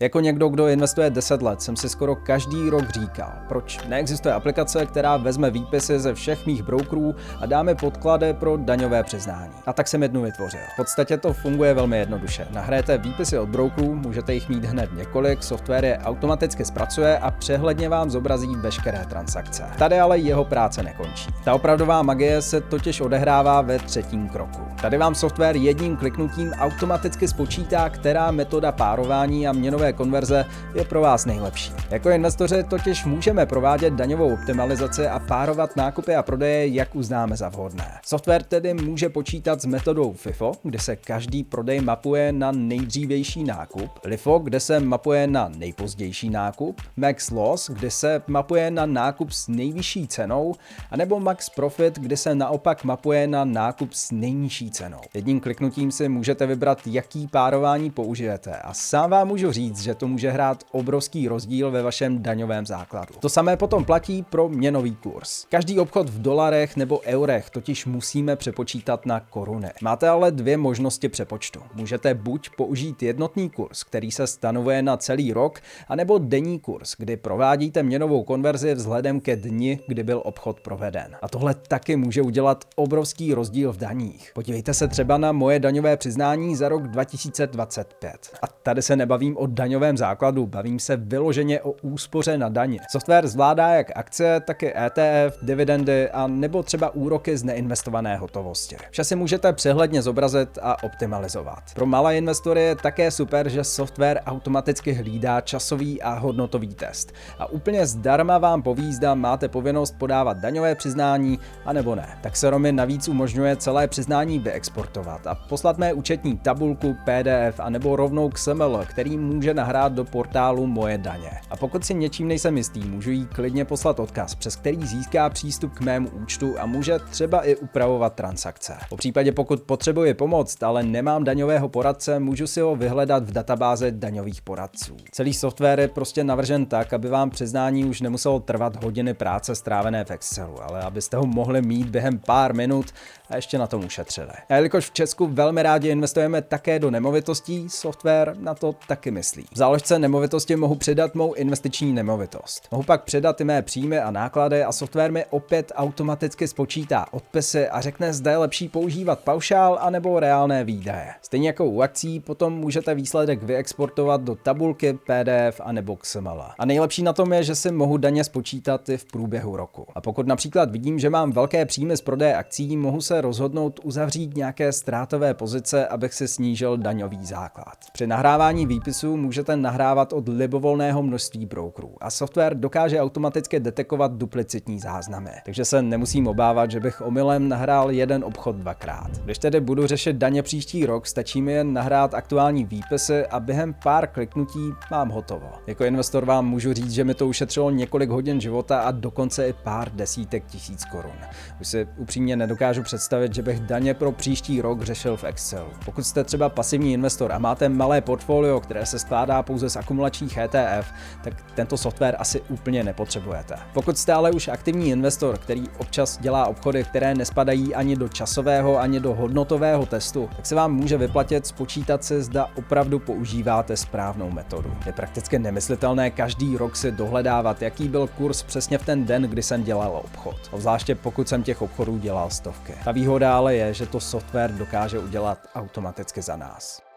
Jako někdo, kdo investuje 10 let, jsem si skoro každý rok říkal, proč neexistuje aplikace, která vezme výpisy ze všech mých brokerů a dá mi podklady pro daňové přiznání. A tak jsem jednu vytvořil. V podstatě to funguje velmi jednoduše. Nahrajete výpisy od brokerů, můžete jich mít hned několik, software je automaticky zpracuje a přehledně vám zobrazí veškeré transakce. Tady ale jeho práce nekončí. Ta opravdová magie se totiž odehrává ve třetím kroku. Tady vám software jedním kliknutím automaticky spočítá, která metoda párování a měnové konverze je pro vás nejlepší. Jako investoři totiž můžeme provádět daňovou optimalizaci a párovat nákupy a prodeje, jak uznáme za vhodné. Software tedy může počítat s metodou FIFO, kde se každý prodej mapuje na nejdřívější nákup, LIFO, kde se mapuje na nejpozdější nákup, Max Loss, kde se mapuje na nákup s nejvyšší cenou, anebo Max Profit, kde se naopak mapuje na nákup s nejnižší cenou. Jedním kliknutím si můžete vybrat, jaký párování použijete a sám vám můžu říct, že to může hrát obrovský rozdíl ve vašem daňovém základu. To samé potom platí pro měnový kurz. Každý obchod v dolarech nebo eurech totiž musíme přepočítat na koruny. Máte ale dvě možnosti přepočtu. Můžete buď použít jednotný kurz, který se stanovuje na celý rok, anebo denní kurz, kdy provádíte měnovou konverzi vzhledem ke dni, kdy byl obchod proveden. A tohle taky může udělat obrovský rozdíl v daních. Podívejte se třeba na moje daňové přiznání za rok 2025. A tady se nebavím o daňovém základu, bavím se vyloženě o úspoře na daně. Software zvládá jak akcie, tak i ETF, dividendy a nebo třeba úroky z neinvestované hotovosti. Vše si můžete přehledně zobrazit a optimalizovat. Pro malé investory je také super, že software automaticky hlídá časový a hodnotový test. A úplně zdarma vám poví, zda máte povinnost podávat daňové přiznání, anebo ne. Tak se Romi navíc umožňuje celé přiznání vyexportovat a poslat mé účetní tabulku, PDF a nebo rovnou XML, který může nahrát do portálu Moje daně. A pokud si něčím nejsem jistý, můžu jí klidně poslat odkaz, přes který získá přístup k mému účtu a může třeba i upravovat transakce. Po případě, pokud potřebuji pomoc, ale nemám daňového poradce, můžu si ho vyhledat v databázi daňových poradců. Celý software je prostě navržen tak, aby vám přiznání už nemuselo trvat hodiny práce strávené v Excelu, ale abyste ho mohli mít během pár minut a ještě na tom ušetřili. A jelikož v Česku velmi rádi investujeme také do nemovitostí, software na to taky myslí. V záložce nemovitosti mohu přidat mou investiční nemovitost. Mohu pak přidat i mé příjmy a náklady a software mi opět automaticky spočítá odpisy a řekne, zda je lepší používat paušál anebo reálné výdaje. Stejně jako u akcí, potom můžete výsledek vyexportovat do tabulky, PDF a nebo XML. A nejlepší na tom je, že si mohu daně spočítat i v průběhu roku. A pokud například vidím, že mám velké příjmy z prodeje akcí, mohu se rozhodnout uzavřít nějaké ztrátové pozice, abych si snížil daňový základ. Při nahrávání výpisů můžete nahrávat od libovolného množství brokerů a software dokáže automaticky detekovat duplicitní záznamy. Takže se nemusím obávat, že bych omylem nahrál jeden obchod dvakrát. Když tedy budu řešit daně příští rok, stačí mi jen nahrát aktuální výpisy a během pár kliknutí mám hotovo. Jako investor vám můžu říct, že mi to ušetřilo několik hodin života a dokonce i pár desítek tisíc korun. Už si upřímně nedokážu představit, že bych daně pro příští rok řešil v Excelu. Pokud jste třeba pasivní investor a máte malé portfolio, které se skládá pouze z akumulačních ETF, tak tento software asi úplně nepotřebujete. Pokud jste ale už aktivní investor, který občas dělá obchody, které nespadají ani do časového, ani do hodnotového testu, tak se vám může vyplatit spočítat si, zda opravdu používáte správnou metodu. Je prakticky nemyslitelné každý rok si dohledávat, jaký byl kurz přesně v ten den, kdy jsem dělal obchod. Zvláště pokud jsem těch obchodů dělal stovky. Ta výhoda ale je, že to software dokáže udělat automaticky za nás.